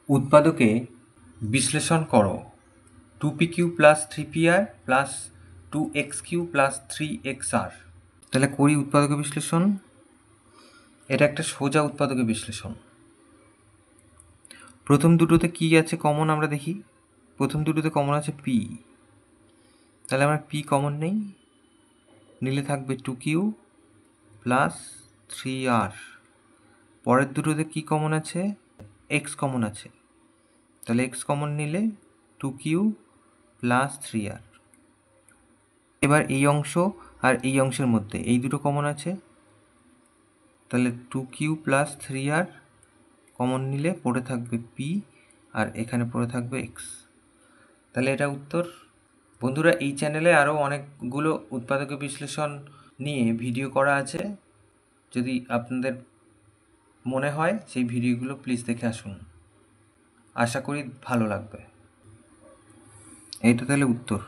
উৎপাদকে বিশ্লেষণ করো 2p³ plus 3pr plus 2x³ plus 3xr। তাহলে করি উৎপাদকে বিশ্লেষণ। এটা একটা সোজা উৎপাদকে বিশ্লেষণ। প্রথম দুটোতে কি আছে কমন আমরা দেখি। প্রথম দুটোতে কমন আছে p, তাহলে আমরা p কমন নেই, নিলে থাকবে 2q প্লাস 3r। পরের দুটোতে কি কমন আছে, x কমন আছে, তাহলে x কমন নিলে 2q প্লাস 3r। এবার এই অংশ আর এই অংশের মধ্যে এই দুটো কমন আছে, তাহলে 2q প্লাস 3r কমন নিলে পড়ে থাকবে p আর এখানে পড়ে থাকবে x। তাহলে এটা উত্তর। বন্ধুরা, এই চ্যানেলে আরও অনেকগুলো উৎপাদকে বিশ্লেষণ নিয়ে ভিডিও করা আছে, যদি আপনাদের মনে হয় সেই ভিডিওগুলো প্লিজ দেখে আসুন, আশা করি ভালো লাগবে। এইটা তাহলে উত্তর।